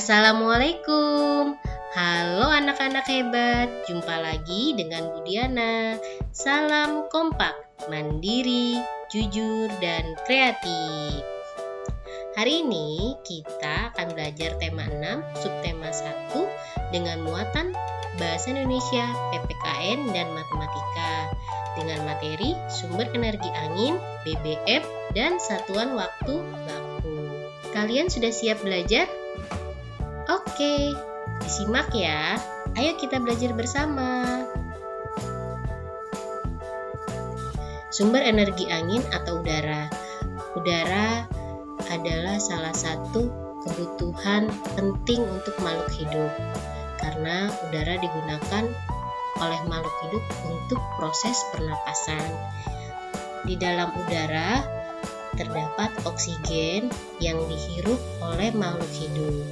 Assalamualaikum. Halo anak-anak hebat, jumpa lagi dengan Bu Diana. Salam kompak, mandiri, jujur, dan kreatif. Hari ini kita akan belajar tema 6, subtema 1 dengan muatan Bahasa Indonesia, PPKN, dan Matematika dengan materi sumber energi angin, BBM, dan satuan waktu baku. Kalian sudah siap belajar? Oke, disimak ya. Ayo kita belajar bersama. Sumber energi angin atau udara. Udara adalah salah satu kebutuhan penting untuk makhluk hidup. Karena udara digunakan oleh makhluk hidup untuk proses pernapasan. Di dalam udara terdapat oksigen yang dihirup oleh makhluk hidup.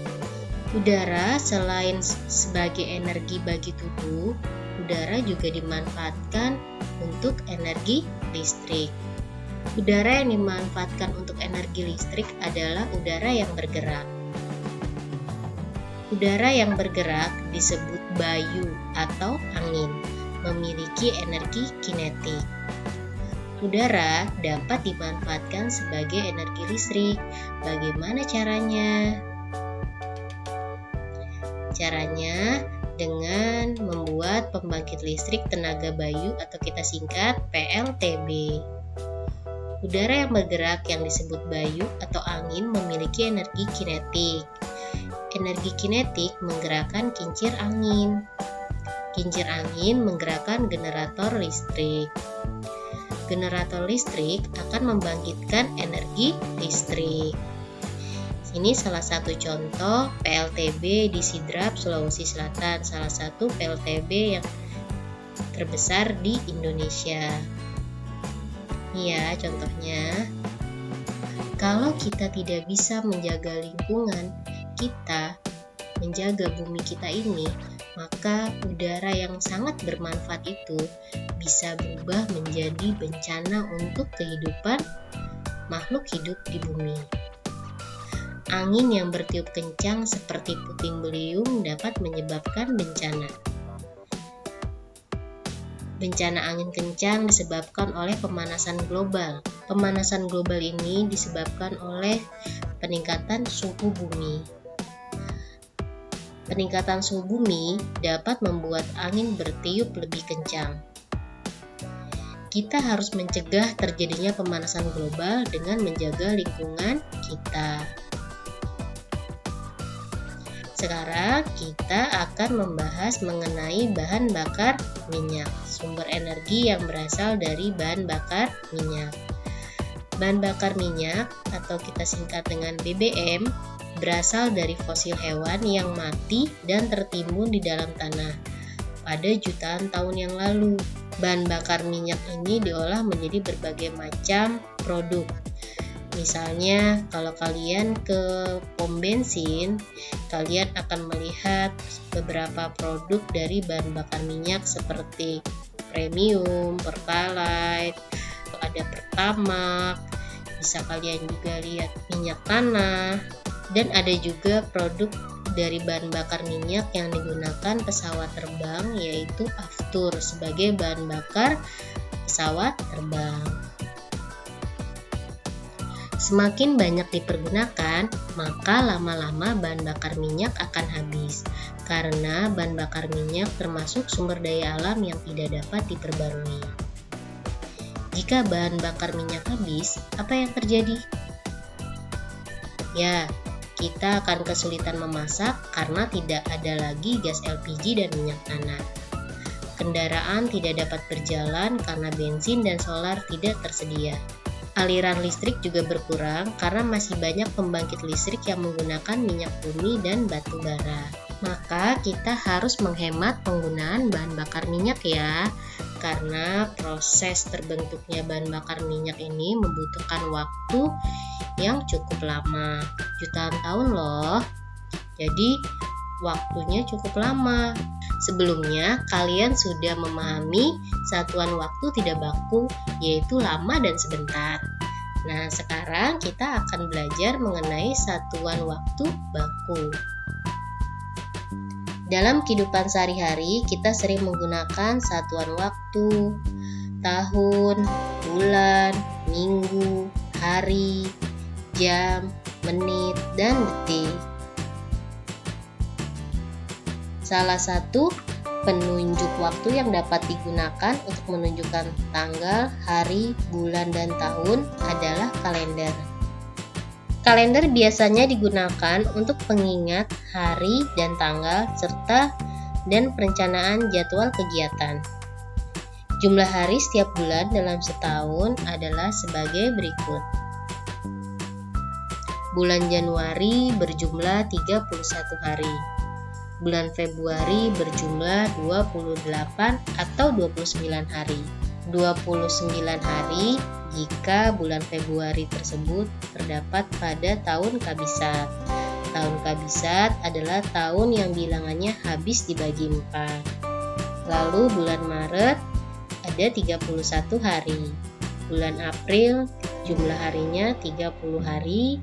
Udara selain sebagai energi bagi tubuh, udara juga dimanfaatkan untuk energi listrik. Udara yang dimanfaatkan untuk energi listrik adalah udara yang bergerak. Udara yang bergerak disebut bayu atau angin, memiliki energi kinetik. Udara dapat dimanfaatkan sebagai energi listrik. Bagaimana caranya? Caranya dengan membuat pembangkit listrik tenaga bayu atau kita singkat PLTB. Udara yang bergerak yang disebut bayu atau angin memiliki energi kinetik. Energi kinetik menggerakkan kincir angin. Kincir angin menggerakkan generator listrik. Generator listrik akan membangkitkan energi listrik. Ini salah satu contoh PLTB di Sidrap, Sulawesi Selatan, salah satu PLTB yang terbesar di Indonesia. Ini ya contohnya. Kalau kita tidak bisa menjaga lingkungan kita, menjaga bumi kita ini, maka udara yang sangat bermanfaat itu bisa berubah menjadi bencana untuk kehidupan makhluk hidup di bumi. Angin yang bertiup kencang seperti puting beliung dapat menyebabkan bencana. Bencana angin kencang disebabkan oleh pemanasan global. Pemanasan global ini disebabkan oleh peningkatan suhu bumi. Peningkatan suhu bumi dapat membuat angin bertiup lebih kencang. Kita harus mencegah terjadinya pemanasan global dengan menjaga lingkungan kita. Sekarang kita akan membahas mengenai bahan bakar minyak, sumber energi yang berasal dari bahan bakar minyak. Bahan bakar minyak atau kita singkat dengan BBM berasal dari fosil hewan yang mati dan tertimbun di dalam tanah pada jutaan tahun yang lalu. Bahan bakar minyak ini diolah menjadi berbagai macam produk. Misalnya, kalau kalian ke pom bensin, kalian akan melihat beberapa produk dari bahan bakar minyak seperti premium, pertalite, ada pertamax, bisa kalian juga lihat minyak tanah, dan ada juga produk dari bahan bakar minyak yang digunakan pesawat terbang, yaitu Aftur sebagai bahan bakar pesawat terbang. Semakin banyak dipergunakan, maka lama-lama bahan bakar minyak akan habis, karena bahan bakar minyak termasuk sumber daya alam yang tidak dapat diperbarui. Jika bahan bakar minyak habis, apa yang terjadi? Ya, kita akan kesulitan memasak karena tidak ada lagi gas LPG dan minyak tanah. Kendaraan tidak dapat berjalan karena bensin dan solar tidak tersedia. Aliran listrik juga berkurang karena masih banyak pembangkit listrik yang menggunakan minyak bumi dan batu bara. Maka kita harus menghemat penggunaan bahan bakar minyak ya, karena proses terbentuknya bahan bakar minyak ini membutuhkan waktu yang cukup lama, jutaan tahun loh. Jadi waktunya cukup lama. Sebelumnya kalian sudah memahami satuan waktu tidak baku, yaitu lama dan sebentar. Nah, sekarang kita akan belajar mengenai satuan waktu baku. Dalam kehidupan sehari-hari, kita sering menggunakan satuan waktu, tahun, bulan, minggu, hari, jam, menit, dan detik. Salah satu penunjuk waktu yang dapat digunakan untuk menunjukkan tanggal, hari, bulan, dan tahun adalah kalender. Kalender biasanya digunakan untuk pengingat hari dan tanggal serta dan perencanaan jadwal kegiatan. Jumlah hari setiap bulan dalam setahun adalah sebagai berikut. Bulan Januari berjumlah 31 hari. Bulan Februari berjumlah 28 atau 29 hari. 29 hari jika bulan Februari tersebut terdapat pada tahun Kabisat. Tahun Kabisat adalah tahun yang bilangannya habis dibagi 4. Lalu bulan Maret ada 31 hari. Bulan April jumlah harinya 30 hari.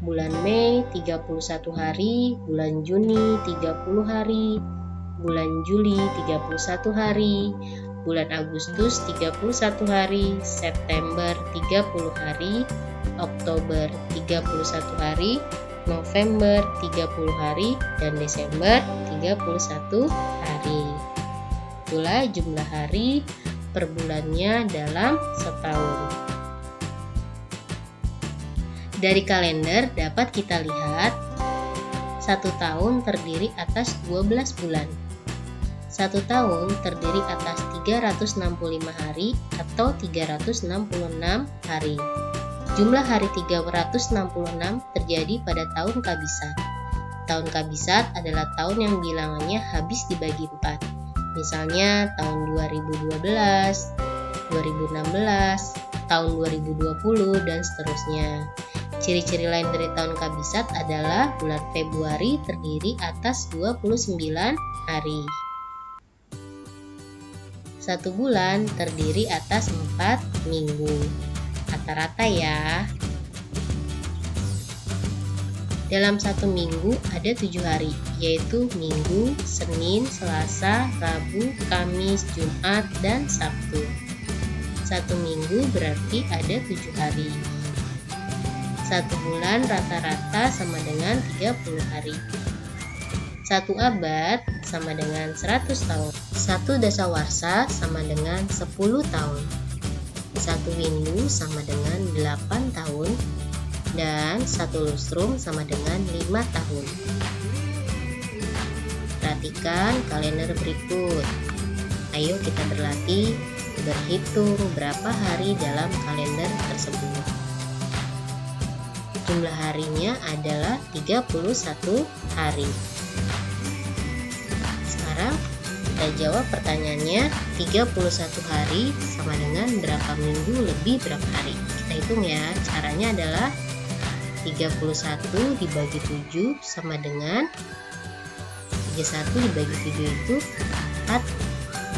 Bulan Mei 31 hari. Bulan Juni 30 hari. Bulan Juli 31 hari. Bulan Agustus 31 hari, September 30 hari, Oktober 31 hari, November 30 hari, dan Desember 31 hari. Itulah jumlah hari per bulannya dalam setahun. Dari kalender dapat kita lihat satu tahun terdiri atas 12 bulan. Satu tahun terdiri atas 365 hari atau 366 hari. Jumlah hari 366 terjadi pada tahun Kabisat. Tahun Kabisat adalah tahun yang bilangannya habis dibagi 4. Misalnya tahun 2012, 2016, tahun 2020, dan seterusnya. Ciri-ciri lain dari tahun Kabisat adalah bulan Februari terdiri atas 29 hari. Satu bulan terdiri atas 4 minggu. Rata-rata ya. Dalam satu minggu ada 7 hari, yaitu Minggu, Senin, Selasa, Rabu, Kamis, Jumat, dan Sabtu. Satu minggu berarti ada 7 hari. Satu bulan rata-rata sama dengan 30 hari. Satu abad sama dengan 100 tahun. Satu dasawarsa sama dengan 10 tahun. Satu windu sama dengan 8 tahun. Dan satu lustrum sama dengan 5 tahun. Perhatikan kalender berikut. Ayo kita berlatih berhitung berapa hari dalam kalender tersebut. Jumlah harinya adalah 31 hari. Sekarang kita jawab pertanyaannya, 31 hari sama dengan berapa minggu lebih berapa hari. Kita hitung ya, caranya adalah 31 dibagi 7 sama dengan 31 dibagi 7 itu 4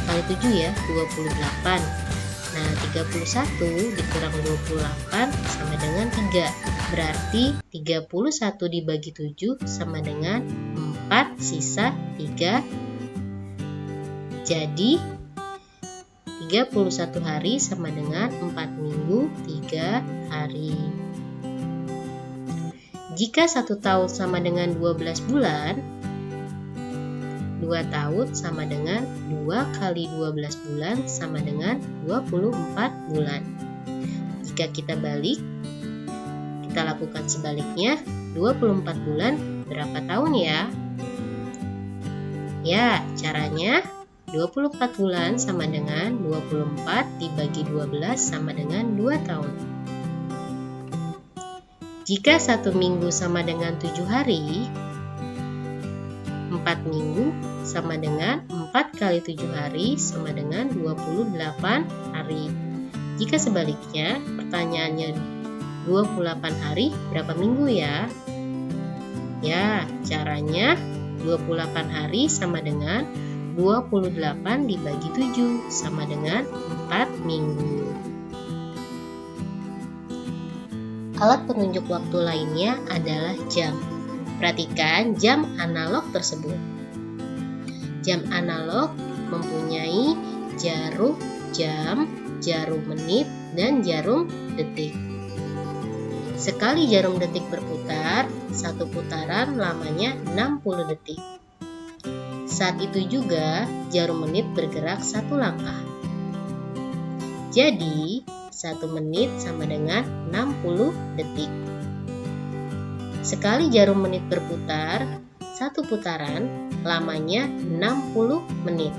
kali 7 ya, 28. Nah, 31 dikurang 28 sama dengan 3. Berarti 31 dibagi 7 sama dengan 4 sisa 3. Jadi 31 hari sama dengan 4 minggu 3 hari. Jika 1 tahun sama dengan 12 bulan, 2 tahun sama dengan 2 kali 12 bulan sama dengan 24 bulan. Jika kita balik, kita lakukan sebaliknya, 24 bulan berapa tahun ya? Ya, caranya 24 bulan sama dengan 24 dibagi 12 sama dengan 2 tahun. Jika 1 minggu sama dengan 7 hari, 4 minggu sama dengan 4 kali 7 hari sama dengan 28 hari. Jika sebaliknya, pertanyaannya 28 hari berapa minggu ya? Ya, caranya 28 hari sama dengan 28 dibagi 7 sama dengan 4 minggu. Alat penunjuk waktu lainnya adalah jam. Perhatikan jam analog tersebut. Jam analog mempunyai jarum jam, jarum menit, dan jarum detik. Sekali jarum detik berputar, satu putaran lamanya 60 detik. Saat itu juga jarum menit bergerak satu langkah. Jadi, 1 menit sama dengan 60 detik. Sekali jarum menit berputar, satu putaran lamanya 60 menit.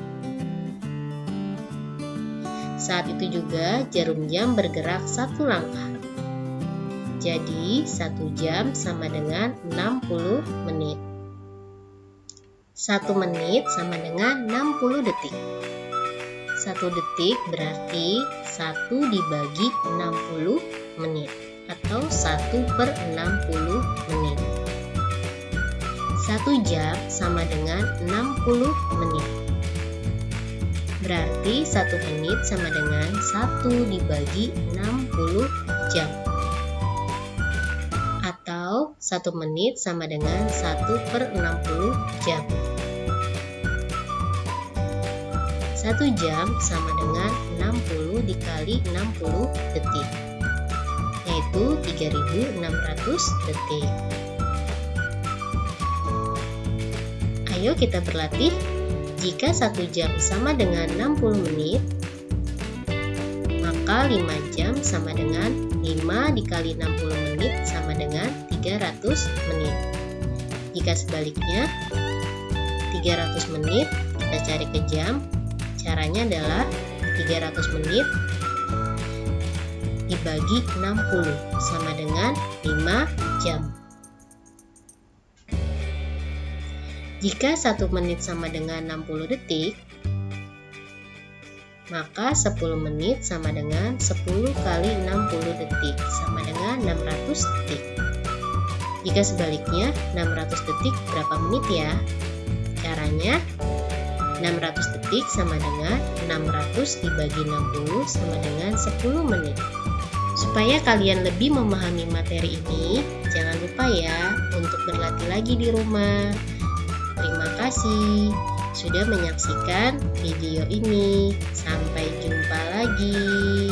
Saat itu juga jarum jam bergerak satu langkah. Jadi 1 jam sama dengan 60 menit. 1 menit sama dengan 60 detik. 1 detik berarti 1 dibagi 60 menit atau 1/60 menit. 1 jam sama dengan 60 menit. Berarti 1 menit sama dengan 1 dibagi 60 jam. Atau 1 menit sama dengan 1/60 jam. 1 jam sama dengan 60 dikali 60 detik, yaitu 3.600 detik. Ayo kita berlatih. Jika 1 jam sama dengan 60 menit, maka 5 jam sama dengan 5 dikali 60 menit sama dengan 300 menit. Jika sebaliknya, 300 menit kita cari ke jam. Caranya adalah 300 menit dibagi 60 sama dengan 5 jam. Jika 1 menit sama dengan 60 detik, maka 10 menit sama dengan 10 kali 60 detik sama dengan 600 detik. Jika sebaliknya, 600 detik berapa menit ya? Caranya, 600 detik sama dengan 600 dibagi 60 sama dengan 10 menit. Supaya kalian lebih memahami materi ini, jangan lupa ya untuk berlatih lagi di rumah. Terima kasih sudah menyaksikan video ini. Sampai jumpa lagi.